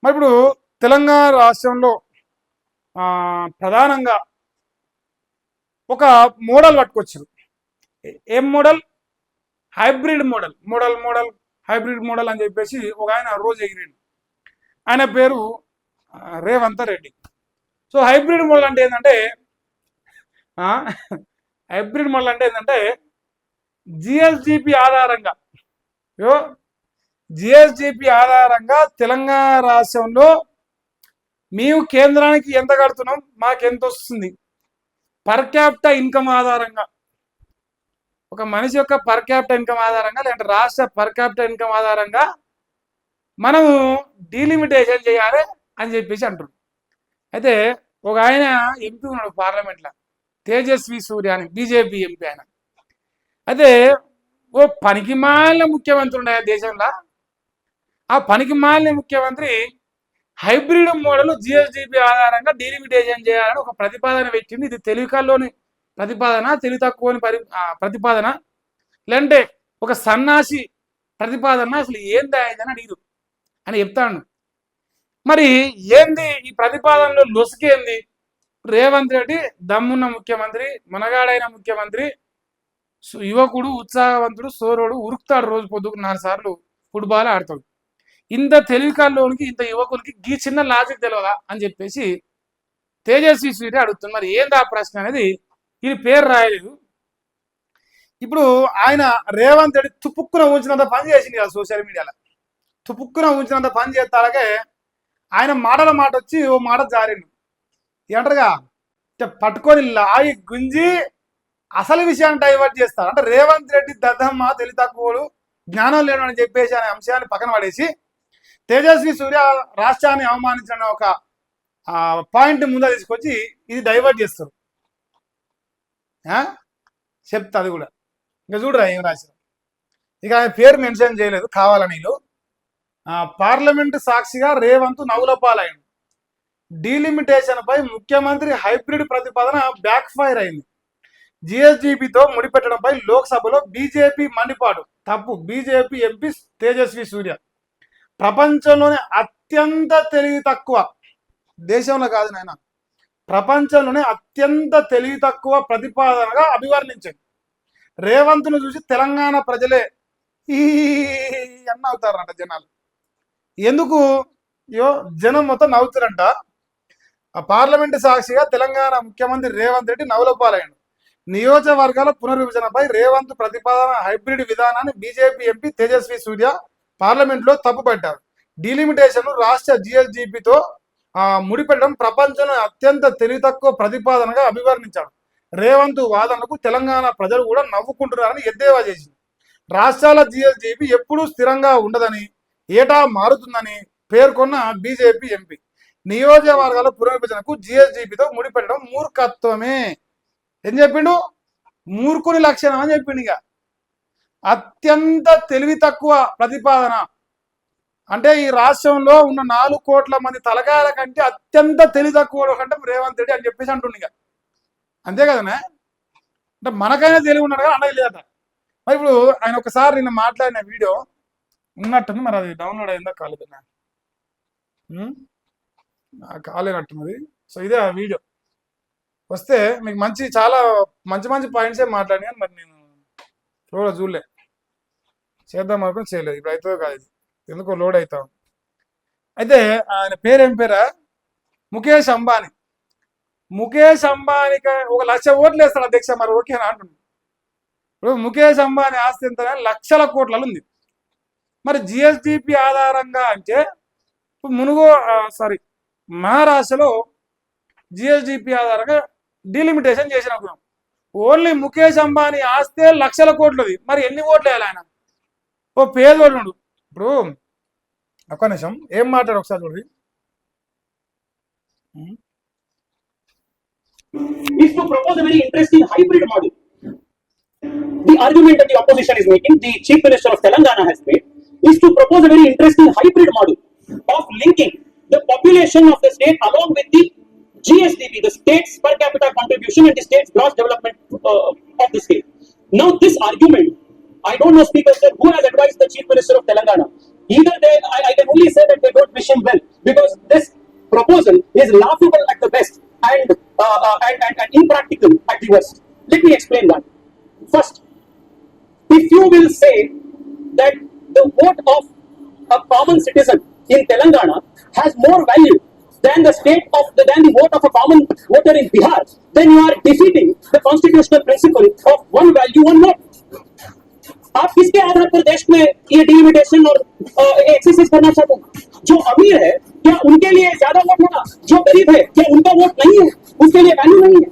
మరి ఇప్పుడు తెలంగాణ రాష్ట్రంలో ప్రధానంగా ఒక మోడల్ పట్టుకొచ్చారు. ఏం model? Hybrid model hybrid model అని చెప్పేసి ఒక ఆయన రోజు ఎగిరిండు. ఆయన పేరు Revanth Reddy. So hybrid model అంటే ఏంటంటే జిఎస్డిపి ఆధారంగా తెలంగాణ రాష్ట్రంలో మేము కేంద్రానికి ఎంత కడుతున్నాం, మాకెంత వస్తుంది, పర్ క్యాపిటల్ ఇన్కమ్ ఆధారంగా, ఒక మనిషి యొక్క పర్ క్యాపిటల్ ఇన్కమ్ ఆధారంగా లేదంటే రాష్ట్ర పర్ క్యాపిటల్ ఇన్కమ్ ఆధారంగా మనము డీలిమిటేషన్ చేయాలి అని చెప్పేసి అంటున్నాం. అయితే ఒక ఆయన ఎంపీ ఉన్నాడు పార్లమెంట్లో, తేజస్వి సూర్య అని, బీజేపీ ఎంపీ ఆయన. అయితే ఓ పనికిమాలిన ముఖ్యమంత్రి ఉన్నాయి దేశంలో. ఆ పనికిమాలిన ముఖ్యమంత్రి హైబ్రిడ్ మోడల్ జిఎస్డిపి ఆధారంగా డీలిమిటేషన్ చేయాలని ఒక ప్రతిపాదన పెట్టింది. ఇది తెలివికల్లోని ప్రతిపాదన, తెలివి తక్కువని ప్రతిపాదన, లేదంటే ఒక సన్నాసి ప్రతిపాదన, అసలు ఏంది అని అడిగిరు అని చెప్తాను. మరి ఏంది ఈ ప్రతిపాదనలో లొసుకేంది? రేవంత్ రెడ్డి దమ్మున్న ముఖ్యమంత్రి, మనగాడైన ముఖ్యమంత్రి, యువకుడు, ఉత్సాహవంతుడు, సోరోడు, ఉరుకుతాడు, రోజు పొద్దుకు 4 సార్లు ఫుట్బాల్ ఆడతాడు. ఇంత తెలివికల్లోనికి, ఇంత యువకులకి ఈ చిన్న లాజిక్ తెలియదా అని చెప్పేసి తేజస్వి సూర్య అడుగుతుంది. మరి ఏంది ఆ ప్రశ్న అనేది ఈ పేరు రాయలేదు. ఇప్పుడు ఆయన రేవంత్ రెడ్డి తుపుక్కున ఉంచినంత పని చేసింది కదా సోషల్ మీడియాలో. తుపుక్కున ఉంచినంత పని చేస్తాకే ఆయన మాట వచ్చి ఓ మాట జారిండు. ఏమంటారుగా, పట్టుకొని లాగి గుంజి అసలు విషయాన్ని డైవర్ట్ చేస్తారు. అంటే రేవంత్ రెడ్డి దద్దమ్మ, తెలివి తక్కువడు, జ్ఞానం లేడు అని చెప్పేసి అనే అంశాన్ని పక్కన పడేసి తేజస్వి సూర్య రాష్ట్రాన్ని అవమానించిన ఒక పాయింట్ ముందు తీసుకొచ్చి ఇది డైవర్ట్ చేస్తారు. చెప్తా అది కూడా. ఇంకా చూడరా ఏం రాశారు. ఇక ఆయన పేరు మెన్షన్ చేయలేదు కావాలని. పార్లమెంటు సాక్షిగా రేవంత్ నవ్వులపాలైంది. డీలిమిటేషన్ పై ముఖ్యమంత్రి హైబ్రిడ్ ప్రతిపాదన బ్యాక్ ఫైర్ అయింది. జిఎస్డిపితో ముడిపెట్టడంపై లోక్సభలో బీజేపీ మండిపాటు. తప్పు. బీజేపీ ఎంపీ తేజస్వి సూర్య ప్రపంచంలోనే అత్యంత తెలివి తక్కువ, దేశంలో కాదు నాయన, ప్రపంచంలోనే అత్యంత తెలివి తక్కువ ప్రతిపాదనగా అభివర్ణించింది. రేవంత్ను చూసి తెలంగాణ ప్రజలే ఈ అన్న అవుతారంట జనాలు. ఎందుకు జనం మొత్తం నవ్వుతారంట. పార్లమెంటు సాక్షిగా తెలంగాణ ముఖ్యమంత్రి రేవంత్ రెడ్డి నవ్వులపాలయ్యాడు. నియోజకవర్గాల పునర్విభజనపై రేవంత్ ప్రతిపాదన హైబ్రిడ్ విధానాన్ని బీజేపీ ఎంపీ తేజస్వి సూర్య పార్లమెంట్లో తప్పుపట్టారు. డీలిమిటేషన్ రాష్ట్ర జిఎస్డిపితో ముడిపెట్టడం ప్రపంచంలో అత్యంత తెలివి తక్కువ ప్రతిపాదనగా అభివర్ణించాడు. రేవంత్ వాదనకు తెలంగాణ ప్రజలు కూడా నవ్వుకుంటున్నారని ఎద్దేవా చేసింది. రాష్ట్రాల జిఎస్డిపి ఎప్పుడూ స్థిరంగా ఉండదని, ఏటా మారుతుందని పేర్కొన్న బీజేపీ ఎంపీ నియోజకవర్గాల పునర్విభజనకు జిఎస్డిపితో ముడిపెట్టడం మూర్ఖత్వమే. ఏం చెప్పిండు? మూర్ఖుని లక్షణం అని చెప్పిండు. ఇక అత్యంత తెలివి తక్కువ ప్రతిపాదన అంటే ఈ రాష్ట్రంలో ఉన్న 4 కోట్ల మంది తలకాయల కంటే అత్యంత తెలివి తక్కువ కంటే రేవంత్ రెడ్డి అని చెప్పేసి అంటుండు. ఇక అంతే కదనే. అంటే మనకైనా తెలివి ఉన్నాడు కదా, అన్నది లేదట. మరి ఇప్పుడు ఆయన ఒకసారి నిన్న మాట్లాడిన వీడియో ఉన్నట్టుంది, మరి అది డౌన్లోడ్ అయిందా కాలేదన్నా? కాలేనట్టున్నది. సో ఇదే ఆ వీడియో వస్తే మీకు చాలా మంచి పాయింట్సే మాట్లాడినా, మరి నేను చూడలే, చేద్దాం అనుకుని చేయలేదు. ఇప్పుడు అవుతుందో కాదు, ఎందుకో లోడ్ అవుతాం. అయితే ఆయన పేరేం పేరా? ముఖేష్ అంబానీ. ముఖేష్ అంబానీకి 1 లక్ష ఓట్లు వేస్తాడు అధ్యక్ష. మరి ఓకేనా అంటున్నాడు. ఇప్పుడు ముఖేష్ అంబానీ ఆస్తి ఎంత? లక్షల కోట్లలో ఉంది. మరి జిఎస్డిపి ఆధారంగా అంటే మహారాష్ట్రలో జిఎస్డిపి ఆధారంగా డీలిమిటేషన్ చేసినప్పుడు ఓన్లీ ముఖేష్ అంబానీ ఆస్తే లక్షల కోట్లది. మరి ఎన్ని ఓట్లు వేయాలి ఆయన? ఓ పేదోడు. ఇప్పుడు ఒక్క నిమిషం ఏం మాట్లాడు ఒకసారి చూడండి. Is to propose a very interesting hybrid model. The argument that the opposition is making, the Chief Minister of Telangana has made, is to propose a very interesting hybrid model of linking the population of the state along with the GSDP, the state's per capita contribution and the state's gross development of the state. Now this argument, I don't know, Speaker sir, who has advised the Chief Minister of Telangana Either I can only say that they don't wish him well, because this proposal is laughable at the best and impractical at the worst. Let me explain why. First, if you will say that the vote of a common citizen in Telangana has more value than the vote of a common voter in Bihar, then you are defeating the constitutional principle of one value, one vote. आप किसके आधार पर देश में ये delimitation और exercise करना चाहते हैं? जो अमीर है क्या उनके लिए ज्यादा वोट होगा, जो गरीब है क्या उनका वोट नहीं है, उसके लिए वैल्यू नहीं है?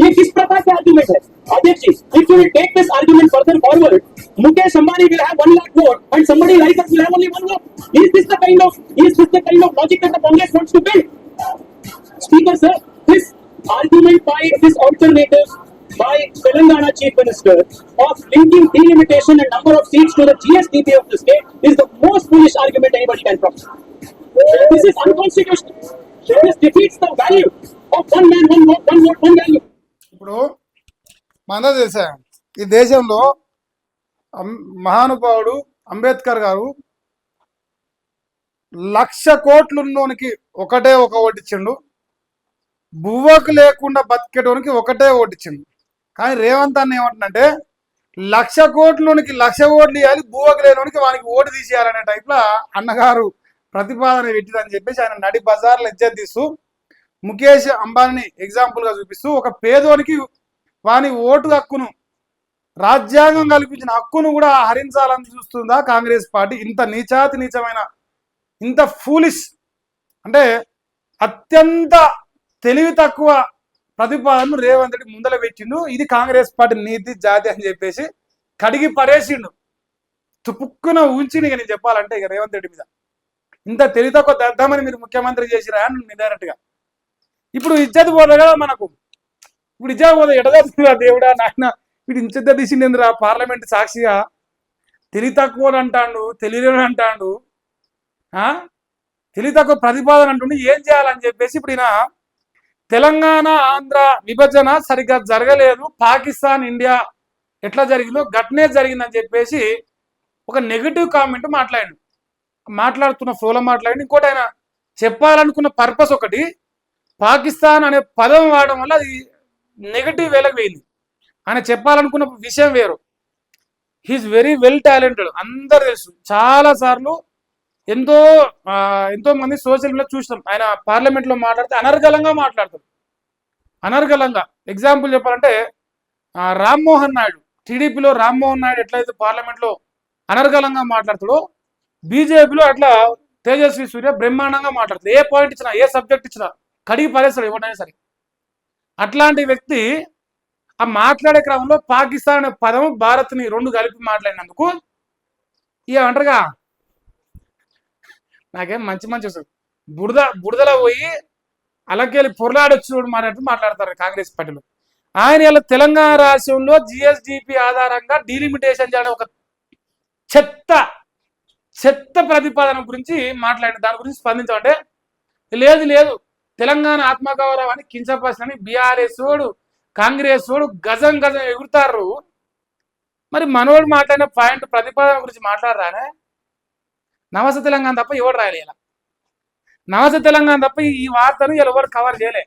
ये किस प्रकार के आर्गुमेंट है? अध्यक्ष जी, if you will take this argument further forward, Mukesh Ambani will have 1 lakh vote and somebody like us will have only 1 vote. Is this the kind of logic that the Congress wants to build? Speaker sir, this argument by this alternative by Telangana Chief Minister of linking delimitation and number of seats to the GSDP of the state is the most foolish argument anybody can propose. This is unconstitutional. This defeats the value of one man, one vote, one value. ఇప్పుడు మన తెలుసా ఈ దేశంలో మహానుభావుడు అంబేద్కర్ గారు 1,00,000 కోట్లున్నోనికి ఒకటే ఒక vote ఇచ్చిండు, బువ్వకు లేకుండా బతికేటోనికి ఒకటే ఓటు ఇచ్చిండు. కానీ రేవంత్ అన్న ఏమంటుందంటే 1,00,000 కోట్లోనికి 1,00,000 ఓట్లు ఇవ్వాలి, బువ్వకు లేనోనికి వానికి ఓటు తీసేయాలనే టైప్లో అన్నగారు ప్రతిపాదన పెట్టిందని చెప్పేసి ఆయన నడి బజార్లో ఇజ్జత్ తీస్తూ ముఖేష్ అంబానీని ఎగ్జాంపుల్గా చూపిస్తూ ఒక పేదోనికి వాని ఓటు హక్కును రాజ్యాంగం కల్పించిన హక్కును కూడా హరించాలని చూస్తుందా కాంగ్రెస్ పార్టీ? ఇంత నీచాతి నీచమైన, ఇంత ఫూలిష్ అంటే అత్యంత తెలివి తక్కువ ప్రతిపాదనను రేవంత్ రెడ్డి ముందల పెట్టిండు. ఇది కాంగ్రెస్ పార్టీ నీతి జాతి అని చెప్పేసి కడిగి పడేసిండు. తుపుక్కున ఉంచి నేను చెప్పాలంటే ఇక రేవంత్ రెడ్డి మీద ఇంత తెలివి తక్కువ దద్దామని మీరు ముఖ్యమంత్రి చేసిరా అని డైరెక్ట్గా. ఇప్పుడు ఇజ్జత్ పోదు కదా మనకు, ఇప్పుడు ఇజ్జత్ పోదు ఎడదవుతుందా దేవుడా నాయన, వీడు ఇంత తీసిండేందురా పార్లమెంట్ సాక్షిగా తెలివి తక్కువ అంటాడు, తెలియని అంటాడు, తెలివి తక్కువ ప్రతిపాదన అంటుండే ఏం చేయాలని చెప్పేసి ఇప్పుడు ఈయన తెలంగాణ ఆంధ్ర విభజన సరిగ్గా జరగలేదు, పాకిస్తాన్ ఇండియా ఎట్లా జరిగిందో గట్నే జరిగిందని చెప్పేసి ఒక నెగిటివ్ కామెంట్ మాట్లాడుతున్న ఫ్లోలో మాట్లాడి. ఇంకోటి ఆయన చెప్పాలనుకున్న పర్పస్ ఒకటి, పాకిస్తాన్ అనే పదం వాడడం వల్ల అది నెగిటివ్ వేలకు పోయింది. ఆయన చెప్పాలనుకున్న విషయం వేరు. హీఈస్ వెరీ వెల్ టాలెంటెడ్, అందరు తెలుసు. చాలా సార్లు ఎంతో మంది సోషల్ మీడియా చూసినాం, ఆయన పార్లమెంట్లో మాట్లాడితే అనర్గళంగా మాట్లాడతాడు. అనర్గళంగా ఎగ్జాంపుల్ చెప్పాలంటే రామ్మోహన్ నాయుడు, టీడీపీలో రామ్మోహన్ నాయుడు ఎట్లయితే పార్లమెంట్లో అనర్గళంగా మాట్లాడతాడో బీజేపీలో అట్లా తేజస్వి సూర్య బ్రహ్మాండంగా మాట్లాడుతుంది. ఏ పాయింట్ ఇచ్చినా, ఏ సబ్జెక్ట్ ఇచ్చినా కడిగి పడేస్తాడు ఎవరైనా సరే. అట్లాంటి వ్యక్తి ఆ మాట్లాడే క్రమంలో పాకిస్తాన్ అనే పదము భారత్ని రెండు కలిపి మాట్లాడినందుకు ఇక అంటారుగా నాకేం మంచి వస్తుంది, బురదలో పోయి అలాకెళ్ళి పొరలాడొచ్చు మాట్లాడతారు కాంగ్రెస్ పార్టీలో. ఆయన ఇలా తెలంగాణ రాష్ట్రంలో జిఎస్డిపి ఆధారంగా డీలిమిటేషన్ చేయడం ఒక చెత్త ప్రతిపాదన గురించి మాట్లాడి దాని గురించి స్పందించాలంటే లేదు తెలంగాణ ఆత్మగౌరవాన్ని కించపరచని బీఆర్ఎస్ వాడు కాంగ్రెస్ వాడు గజం ఎగురుతారు. మరి మనోడు మాట్లాడిన పాయింట్ ప్రతిపాదన గురించి మాట్లాడరానే? నవస తెలంగాణ తప్ప ఎవడు రాయలే. ఇలా నవస తెలంగాణ తప్ప ఈ వార్తను ఎవరు కవర్ చేయలే.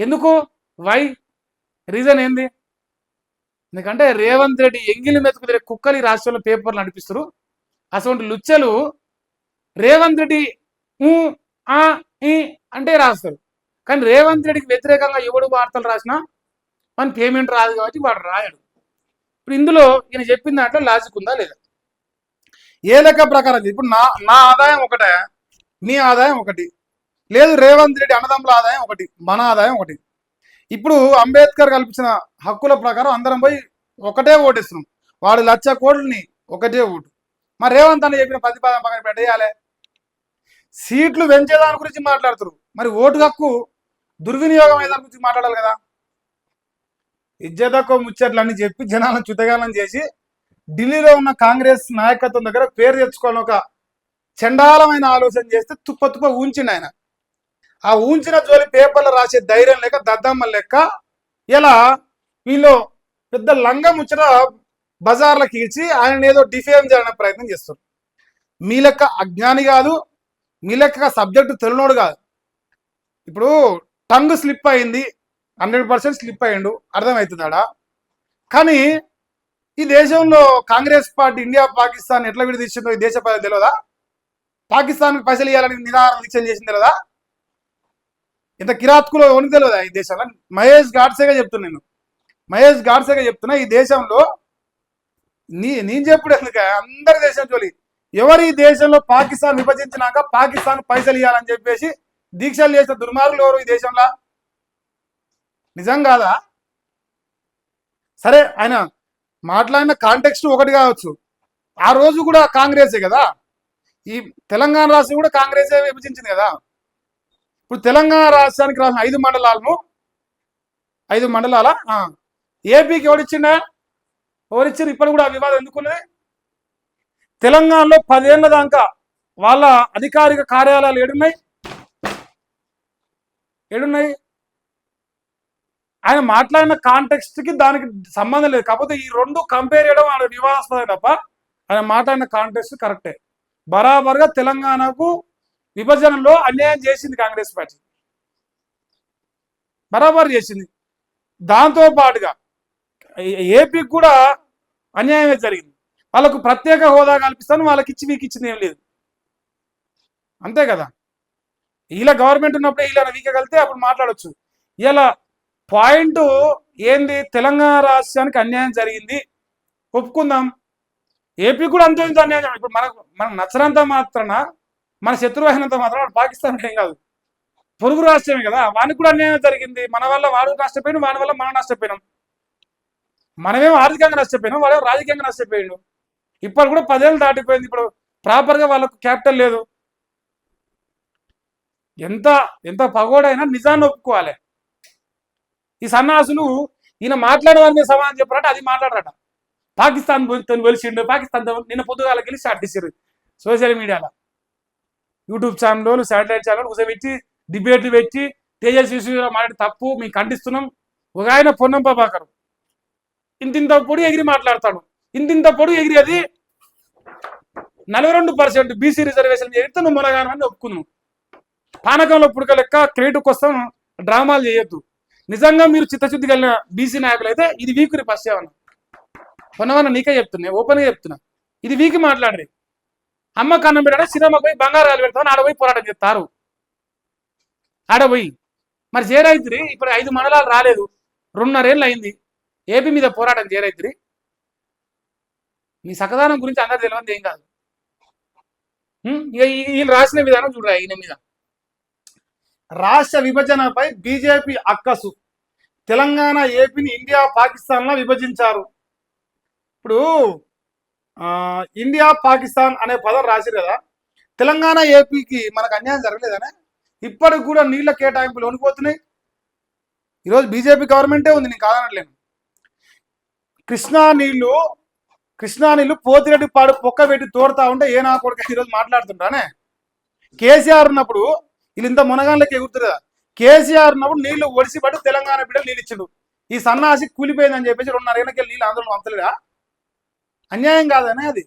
ఎందుకు? వై రీజన్ ఏంది? ఎందుకంటే రేవంత్ రెడ్డి ఎంగిలి మెతుకు తిరిగే కుక్కలు ఈ రాష్ట్రంలో పేపర్లు నడిపిస్తారు. అటువంటి లుచ్చలు రేవంత్ రెడ్డి అంటే రాస్తారు. కానీ రేవంత్ రెడ్డికి వ్యతిరేకంగా ఎవడు వార్తలు రాసినా మన పేమెంట్ రాదు కాబట్టి వాడు రాయడు. ఇప్పుడు ఇందులో ఈయన చెప్పిన దాంట్లో లాజిక్ ఉందా లేదా? ఏ లెక్క ప్రకారం ఇప్పుడు నా ఆదాయం ఒకటే, మీ ఆదాయం ఒకటి, లేదు రేవంత్ రెడ్డి అన్నదమ్ముల ఆదాయం ఒకటి, మన ఆదాయం ఒకటి. ఇప్పుడు అంబేద్కర్ కల్పించిన హక్కుల ప్రకారం అందరం పోయి ఒకటే ఓటేస్తున్నాం. వాడు 1,00,000 కోట్లని ఒకటే ఓటు. మరి రేవంత్ అని చెప్పిన ప్రతిపాదన పక్కన పెట్టేయాలి. సీట్లు పెంచేదాని గురించి మాట్లాడుతారు, మరి ఓటు హక్కు దుర్వినియోగం అయ్యేదాని గురించి మాట్లాడాలి కదా. ఇజ్జతక్కువ ముచ్చట్లన్నీ చెప్పి జనాలను చుతగానం చేసి ఢిల్లీలో ఉన్న కాంగ్రెస్ నాయకత్వం దగ్గర పేరు తెచ్చుకోవాలని ఒక చండాలమైన ఆలోచన చేస్తే తుప్ప ఊంచిండు ఆయన. ఆ ఊంచిన జోలి పేపర్లో రాసే ధైర్యం లేక దద్దమ్మ లెక్క ఇలా వీళ్ళు పెద్ద లంగ ముచ్చట బజార్లకు ఇచ్చి ఆయన ఏదో డిఫేమ్ చేయాలనే ప్రయత్నం చేస్తారు. మీ లెక్క అజ్ఞాని కాదు, మీ లెక్క సబ్జెక్టు తెలియనోడు కాదు. ఇప్పుడు టంగ్ స్లిప్ అయింది, 100% స్లిప్ అయ్యిండు, అర్థమవుతుందాడా. కానీ ఈ దేశంలో కాంగ్రెస్ పార్టీ ఇండియా పాకిస్తాన్ ఎట్లా విడదీసిందో ఈ దేశ ప్రజలు తెలియదా? పాకిస్తాన్కి పైసలు ఇవ్వాలని నిరాహార దీక్షలు చేసింది తెలియదా? ఇంత కిరాత్కులో ఎవరికి తెలియదా ఈ దేశంలో? మహేష్ గాడ్సేగా చెప్తున్నా నేను, మహేష్ గాడ్సేగా చెప్తున్నా. ఈ దేశంలో నేను చెప్పుడు ఎందుక అందరి దేశం జోలి. ఎవరు ఈ దేశంలో పాకిస్తాన్ విభజించినాక పాకిస్తాన్ పైసలు ఇవ్వాలని చెప్పేసి దీక్షలు చేసిన దుర్మార్గులు ఎవరు ఈ దేశంలో? నిజం కాదా? సరే, ఆయన మాట్లాడిన కాంటెక్స్ట్ ఒకటి కావచ్చు, ఆ రోజు కూడా కాంగ్రెసే కదా, ఈ తెలంగాణ రాష్ట్రం కూడా కాంగ్రెసే విభజించింది కదా. ఇప్పుడు తెలంగాణ రాష్ట్రానికి రాసిన 5 మండలాలను 5 మండలాల ఏపీకి ఎవరిచ్చిండా? ఎవరిచ్చారు? ఇప్పుడు కూడా ఆ వివాదం ఎందుకున్నది? తెలంగాణలో 10 ఏళ్ల దాకా వాళ్ళ అధికారిక కార్యాలయాలు ఏడున్నాయి? ఆయన మాట్లాడిన కాంటెక్స్ట్ కి దానికి సంబంధం లేదు. కాకపోతే ఈ రెండు కంపేర్ చేయడం ఆయన వివాదాస్పదం తప్ప ఆయన మాట్లాడిన కాంటెక్స్ట్ కరెక్టే. బరాబర్గా తెలంగాణకు విభజనలో అన్యాయం చేసింది కాంగ్రెస్ పార్టీ, బరాబర్ చేసింది. దాంతో పాటుగా ఏపీకి కూడా అన్యాయమే జరిగింది. వాళ్ళకు ప్రత్యేక హోదా కల్పిస్తాను, వాళ్ళకి ఇచ్చి మీకు ఇచ్చింది ఏం లేదు, అంతే కదా. ఇలా గవర్నమెంట్ ఉన్నప్పుడే ఇలా వీకగలితే అప్పుడు మాట్లాడచ్చు. ఇలా పాయింట్ ఏంది? తెలంగాణ రాష్ట్రానికి అన్యాయం జరిగింది, ఒప్పుకుందాం. ఏపీ కూడా అంత అన్యాయం. ఇప్పుడు మనకు నచ్చనంత మాత్రాన, మన శత్రువు అయినంత మాత్రం పాకిస్తాన్ ఏం కాదు, పొరుగు రాష్ట్రమే కదా. వానికి కూడా అన్యాయం జరిగింది. మన వల్ల వాడు నష్టపోయిన, వాడి వల్ల మనం నష్టపోయినాం. మనమేమో ఆర్థికంగా నష్టపోయినాం, వాడేమో రాజకీయంగా నష్టపోయాడు. ఇప్పుడు కూడా 10 ఏళ్ళు దాటిపోయింది. ఇప్పుడు ప్రాపర్గా వాళ్ళకు క్యాపిటల్ లేదు. ఎంత పగోడైనా నిజాన్ని ఒప్పుకోవాలి. ఈ సన్నాసులు ఈయన మాట్లాడే వారి మీద సమాధానం చెప్పారట, అది మాట్లాడరట. పాకిస్తాన్ వెలిసిండు, పాకిస్తాన్ నిన్న పొద్దుగాలకి వెళ్ళి స్టార్ట్ చేశారు సోషల్ మీడియాలో, యూట్యూబ్ ఛానల్, శాటిలైట్ ఛానల్ కూర్చోబెట్టి డిబేట్లు పెట్టి తేజస్వి మాట్లాడి తప్పు మేము ఖండిస్తున్నాం. ఒక ఆయన పొన్నం ప్రభాకర్ ఇంతింత పొడి ఎగిరి మాట్లాడతాడు. ఇంతింత పొడి ఎగిరి అది 42% బీసీ రిజర్వేషన్ ఎగిరితే నువ్వు మొనగానని ఒప్పుకున్నావు. పానకంలో పుడక లెక్క క్రెడిట్ కోసం డ్రామాలు చేయొద్దు. నిజంగా మీరు చిత్తశుద్ధి కలిగిన బీసీ నాయకులు అయితే ఇది వీకుని ఫస్ట్ ఏమన్నా పొన్నవన్న నీకే చెప్తున్నా, ఓపెన్గా చెప్తున్నా, ఇది వీకి మాట్లాడరు. అమ్మ కన్నం పెట్టాడా సినిమాకి పోయి బంగారాలు పెడతామని ఆడపోయి పోరాటం చేస్తారు. ఆడపోయి మరి చేరైతురి. ఇప్పుడు 5 మండలాలు రాలేదు, 2.5 ఏళ్ళు అయింది. ఏపీ మీద పోరాటం చేరైతురి. మీ సకదానం గురించి అందరు తెలియదు ఏం కాదు. ఈయన రాసిన విధానం చూడరా, ఈయన మీద రాష్ట్ర విభజనపై బీజేపీ అక్కసు, తెలంగాణ ఏపీని ఇండియా పాకిస్తాన్లా విభజించారు. ఇప్పుడు ఇండియా పాకిస్తాన్ అనే పదం రాసిరు కదా, తెలంగాణ ఏపీకి మనకు అన్యాయం జరగలేదనే ఇప్పటికి కూడా నీళ్ల కేటాయింపులు వణిపోతున్నాయి. ఈరోజు బీజేపీ గవర్నమెంటే ఉంది, నేను కాదనట్లేను. కృష్ణా నీళ్లు పోతిరెడ్డి పాడు పొక్క పెట్టి తోడుతా ఉంటే ఏ నా కొడుకు ఈరోజు మాట్లాడుతుంటానే. కేసీఆర్ ఉన్నప్పుడు వీళ్ళు ఇంత మునగాళ్ళకి ఎగురుతారు కదా. కేసీఆర్ ఉన్నప్పుడు నీళ్లు ఒడిసి పట్టి తెలంగాణ బిడ్డలు నీళ్ళు ఇచ్చిండు. ఈ సన్నాసి కూలిపోయిందని చెప్పేసి 2.5 ఏళ్ళకి నీళ్ళు ఆందోళన పంపలేదా? అన్యాయం కాదనే అది.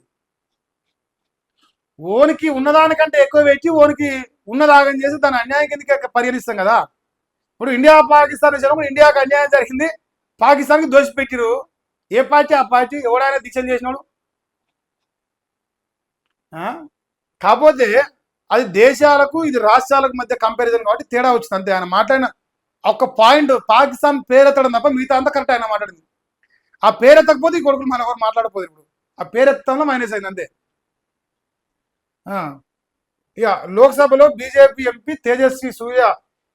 ఓనికి ఉన్నదానికంటే ఎక్కువ పెట్టి ఓనికి ఉన్నదాగం చేసి దాని అన్యాయం కిందకి పరిగణిస్తాం కదా. ఇప్పుడు ఇండియా పాకిస్తాన్ విషయంలో ఇండియాకి అన్యాయం జరిగింది, పాకిస్తాన్కి దోషి పెట్టిరు. ఏ పార్టీ ఆ పార్టీ, ఎవడైనా దీక్షలు చేసినాడు. కాకపోతే అది దేశాలకు ఇది రాష్ట్రాలకు మధ్య కంపారిజన్ కాబట్టి తేడా వచ్చింది అంతే. ఆయన మాట్లాడిన ఒక పాయింట్ పాకిస్తాన్ పేరెత్తడం తప్ప మిగతా అంతా కరెక్ట్ ఆయన మాట్లాడింది. ఆ పేరెత్తకపోతే ఈ కొడుకులు మన ఎవరు మాట్లాడకపోదు. ఇప్పుడు ఆ పేరెత్తడంలో మైనస్ అయింది అంతే. ఇక లోక్సభలో బీజేపీ ఎంపీ తేజస్వి సూర్య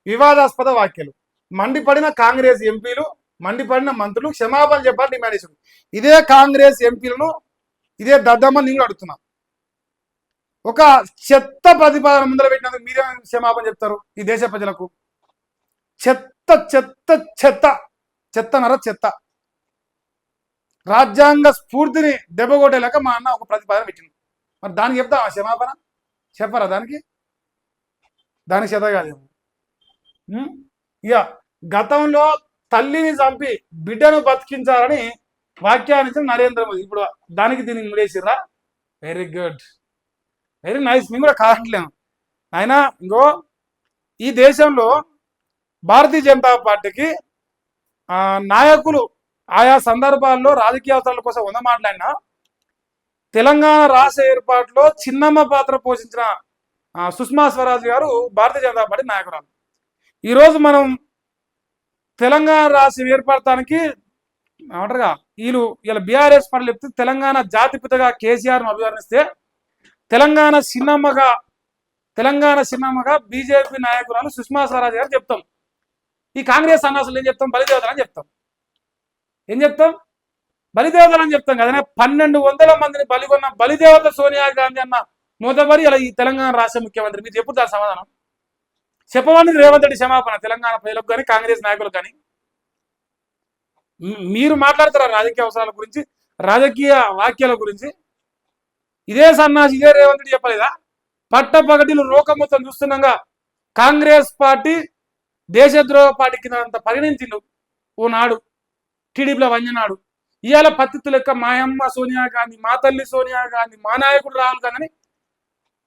వివాదాస్పద వ్యాఖ్యలు. మండిపడిన కాంగ్రెస్ ఎంపీలు, మండిపడిన మంత్రులు క్షమాపణ చెప్పాలని డిమాండ్ చేశారు. ఇదే కాంగ్రెస్ ఎంపీలను ఇదే దద్దమ్మని నేను కూడా అడుగుతున్నా. ఒక చెత్త ప్రతిపాదన ముందర పెట్టినందుకు మీరే క్షమాపణ చెప్తారు ఈ దేశ ప్రజలకు? చెత్త చెత్త చెత్త చెత్తనర చెత్త. రాజ్యాంగ స్ఫూర్తిని దెబ్బకొట్టేలాక మా అన్న ఒక ప్రతిపాదన పెట్టింది. మరి దానికి చెప్తావా క్షమాపణ? చెప్పరా దానికి చేత కాదేమో. ఇక గతంలో తల్లిని చంపి బిడ్డను బతికించాలని వ్యాఖ్యానించిన నరేంద్ర మోదీ ఇప్పుడు దానికి దీనికి ముడేసిర్రా? Very good. వెరీ నైస్, మేము కూడా కాదట్లేము. ఆయన ఇంకో ఈ దేశంలో భారతీయ జనతా పార్టీకి నాయకులు ఆయా సందర్భాల్లో రాజకీయ అవసరాల కోసం మాట్లాడినా తెలంగాణ రాష్ట్ర ఏర్పాటులో చిన్నమ్మ పాత్ర పోషించిన సుష్మా స్వరాజ్ గారు భారతీయ జనతా పార్టీ నాయకురాలు. ఈరోజు మనం తెలంగాణ రాష్ట్రం ఏర్పడటానికి ఏమంటారుగా వీళ్ళు బీఆర్ఎస్ పనులు చెప్తే తెలంగాణ జాతిపితగా కేసీఆర్ను అభివర్ణిస్తే తెలంగాణ చిన్నమ్మగా బీజేపీ నాయకురాలు సుష్మా స్వరాజ్ గారు చెప్తాం. ఈ కాంగ్రెస్ సన్నాసులు ఏం చెప్తాం? బలిదేవతలని చెప్తాం. ఏం చెప్తాం? బలిదేవతలని చెప్తాం కదా. 1200 మందిని బలిగొన్న బలిదేవత సోనియా గాంధీ అన్న మొదబరి ఇలా ఈ తెలంగాణ రాష్ట్ర ముఖ్యమంత్రి. మీరు చెప్పుడు దాని సమాధానం చెప్పమని రేవంత్ రెడ్డి క్షమాపణ తెలంగాణ ప్రజలకు కానీ కాంగ్రెస్ నాయకులకు కానీ. మీరు మాట్లాడతారా రాజకీయ అవసరాల గురించి, రాజకీయ వాక్యాల గురించి? ఇదే సన్నాసి ఇదే రేవంత్ రెడ్డి చెప్పలేదా? పట్టపగటిలు లోకం మొత్తం చూస్తున్నాగా కాంగ్రెస్ పార్టీ దేశద్రోహ పార్టీ కింద అంత పరిగణించిండు ఓనాడు టీడీపీలో వంజనాడు. ఇవాళ పత్తిత్తు లెక్క మా అమ్మ సోనియా గాంధీ, మా తల్లి సోనియా గాంధీ, మా నాయకుడు రాహుల్ గాంధీ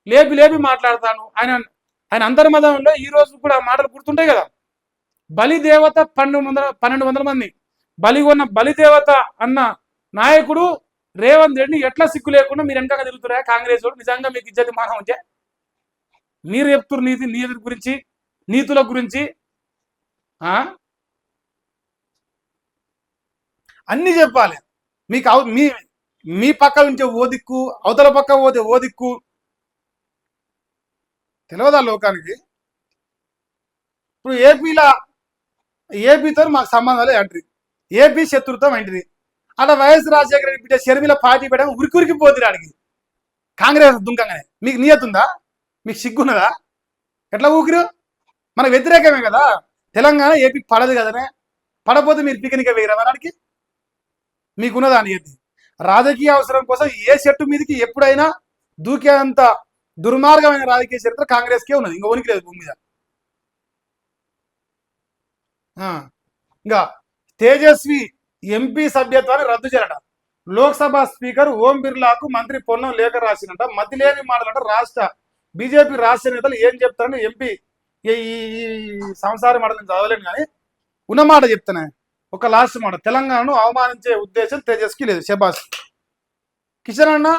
లేపి మాట్లాడతాను. ఆయన అంతర్మతంలో ఈ రోజు కూడా మాటలు గుర్తుంటాయి కదా. బలిదేవత 1200 మంది బలిగొన్న బలిదేవత అన్న నాయకుడు రేవంత్ రెడ్డిని ఎట్లా సిక్కు లేకుండా మీరు వెనక తిరుగుతురా కాంగ్రెస్ వాడు? నిజంగా మీకు ఇజ్జతి మానం ఉంటే మీరు చెప్తున్నారు నీతి గురించి, నీతుల గురించి. అన్ని చెప్పాలి మీకు. మీ పక్క ఉంటే ఓ దిక్కు, అవతల పక్క పోతే ఓ దిక్కు. తెలియదా లోకానికి? ఇప్పుడు ఏపీతో మాకు సంబంధాలు ఏంటి? ఏపీ శత్రుత్వం ఏంటిది? అలా వైఎస్ రాజశేఖర రెడ్డి బిడ్డ షర్మిల పార్టీ పెట్టడం ఉరికి పోతుంది ఆడికి కాంగ్రెస్ దుంకంగానే. మీకు నియతుందా? మీకు సిగ్గున్నదా? ఎట్లా ఊకిరు? మనకు వ్యతిరేకమే కదా. తెలంగాణ ఏపీ పడదు కదనే. పడపోతే మీరు పికనిక వేయరా వాడికి? మీకున్నదా నియతి? రాజకీయ అవసరం కోసం ఏ చెట్టు మీదకి ఎప్పుడైనా దూకేంత దుర్మార్గమైన రాజకీయ చరిత్ర కాంగ్రెస్కే ఉన్నది. ఇంకా ఉనికి లేదు భూమి మీద. ఇంకా తేజస్వి ఎంపీ సభ్యత్వాన్ని రద్దు చేయాలట. లోక్సభ స్పీకర్ ఓం బిర్లాకు మంత్రి పొన్నం లేఖ రాసినట. మతి లేని మాటలంట. బీజేపీ రాష్ట్ర నేతలు ఏం చెప్తారని ఎంపీ ఈ సంసారం మాట నేను చదవలేను కానీ ఉన్న మాట చెప్తానే. ఒక లాస్ట్ మాట, తెలంగాణను అవమానించే ఉద్దేశం తేజస్కి లేదు. శబాస్ కిషన్ అన్న,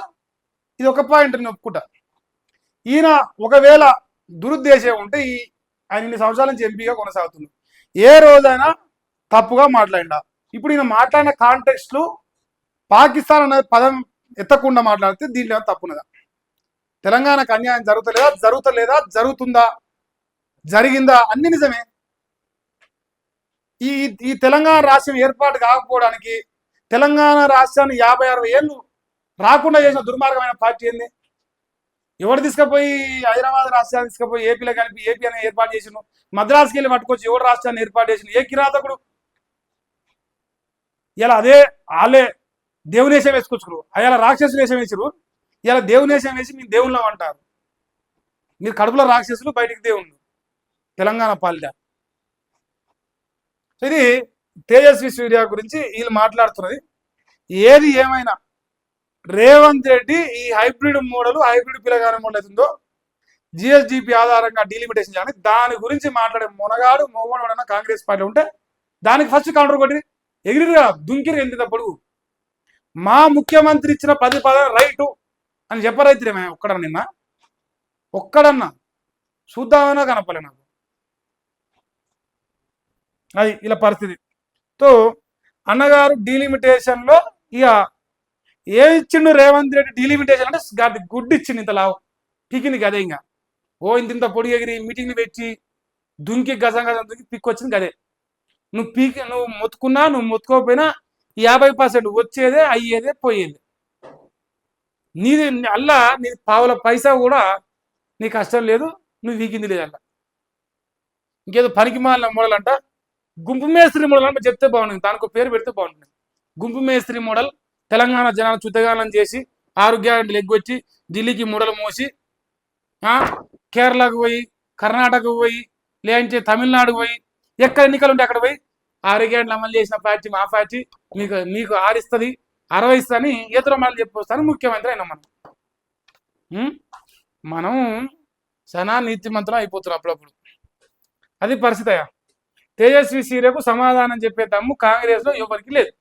ఇది ఒక పాయింట్ నేను ఒప్పుకుంటా. ఈయన ఒకవేళ దురుద్దేశం ఉంటే ఆయన ఇన్ని సంవత్సరాల నుంచి ఎంపీగా కొనసాగుతుంది. ఏ రోజైనా తప్పుగా మాట్లాడిండా? ఇప్పుడు ఈయన మాట్లాడిన కాంటెక్స్ట్లు పాకిస్తాన్ అనే పదం ఎత్తకుండా మాట్లాడితే దీంట్లో ఏమైనా తప్పున్నదా? తెలంగాణకు అన్యాయం జరుగుతలేదా? జరుగుతుందా? జరిగిందా? అన్ని నిజమే. ఈ తెలంగాణ రాష్ట్రం ఏర్పాటు కాకపోవడానికి తెలంగాణ రాష్ట్రాన్ని 50-60 ఏళ్ళు రాకుండా చేసిన దుర్మార్గమైన పార్టీ ఏంది? ఎవరు తీసుకుపోయి హైదరాబాద్ రాష్ట్రాన్ని తీసుకుపోయి ఏపీలో కలిపి ఏపీ అనేది ఏర్పాటు చేసిండు. మద్రాసుకి వెళ్ళి పట్టుకొచ్చి ఎవరు రాష్ట్రాన్ని ఏర్పాటు చేసిండు? ఏ కిరాతకుడు? ఇలా వాళ్ళే దేవుని వేషం వేసుకొచ్చుకురు. అలా రాక్షసులు వేషం వేసారు. ఇలా దేవుని వేషం వేసి మీరు దేవుళ్ళం అంటారు. మీరు కడుపులో రాక్షసులు, బయటికి దేవుళ్ళు. తెలంగాణ పాలిట. సో ఇది తేజస్వి సూర్య గురించి వీళ్ళు మాట్లాడుతున్నది. ఏది ఏమైనా రేవంత్ రెడ్డి ఈ హైబ్రిడ్ పిల్లగాని మోడల్ అవుతుందో జిఎస్డిపి ఆధారంగా డీలిమిటేషన్ చేయాలి. దాని గురించి మాట్లాడే మొగవాడు కాంగ్రెస్ పార్టీ ఉంటే దానికి ఫస్ట్ కౌంటర్ కొట్టి ఎగిరిగా దుంకిరి ఎంత పొడుగు. మా ముఖ్యమంత్రి ఇచ్చిన 10 పదాలు రైటు అని చెప్పరైతే ఒక్కడన్నా చూద్దామన్నా కనపలే నాకు. అది ఇలా పరిస్థితి. తో అన్నగారు డీలిమిటేషన్లో ఇక ఏ ఇచ్చిండు రేవంత్ రెడ్డి? డీలిమిటేషన్ అంటే గాడి గుడ్డు ఇచ్చిండు. ఇంత లావు పీకింది గదే. ఇంకా ఇంత పొడి ఎగిరి మీటింగ్ని పెట్టి దుంకి గజం దుంకి పిక్కొచ్చింది గదే. నువ్వు మొత్తుకున్నా నువ్వు మొత్తుకోకపోయినా 50% వచ్చేదే, అయ్యేదే, పోయేది. నీది పావుల పైసా కూడా నీ కష్టం లేదు, నువ్వు వీకింది లేదంట. ఇంకేదో పనికి మాలిన మోడల్ అంట. గుంపు మేస్త్రి మోడల్ అంటే చెప్తే బాగుంటుంది. దానికి పేరు పెడితే బాగుంటుంది. గుంపు మేస్త్రి మోడల్. తెలంగాణ జనాలు చుత్తగానం చేసి ఆరోగ్యాన్ని లెగ్గొచ్చి ఢిల్లీకి మూడలు మోసి కేరళకు పోయి, కర్ణాటకకు పోయి, లేదంటే తమిళనాడుకు పోయి, ఎక్కడ ఎన్నికలు ఉంటే అక్కడ పోయి ఆరోగ్యాన్ని అమలు చేసిన పార్టీ మా పార్టీ. మీకు 6 ఇస్తుంది, 60 ఇస్తుంది అని ఏదో మళ్ళీ చెప్పొస్తాను ముఖ్యమంత్రి అయినా మనం. మనం సనా నీతిమంతులం అయిపోతున్నాం అప్పుడప్పుడు. అది పరిస్థితి అయ్యా. తేజస్వి సీరియకు సమాధానం చెప్పే దమ్ము కాంగ్రెస్లో ఎవరికి లేదు.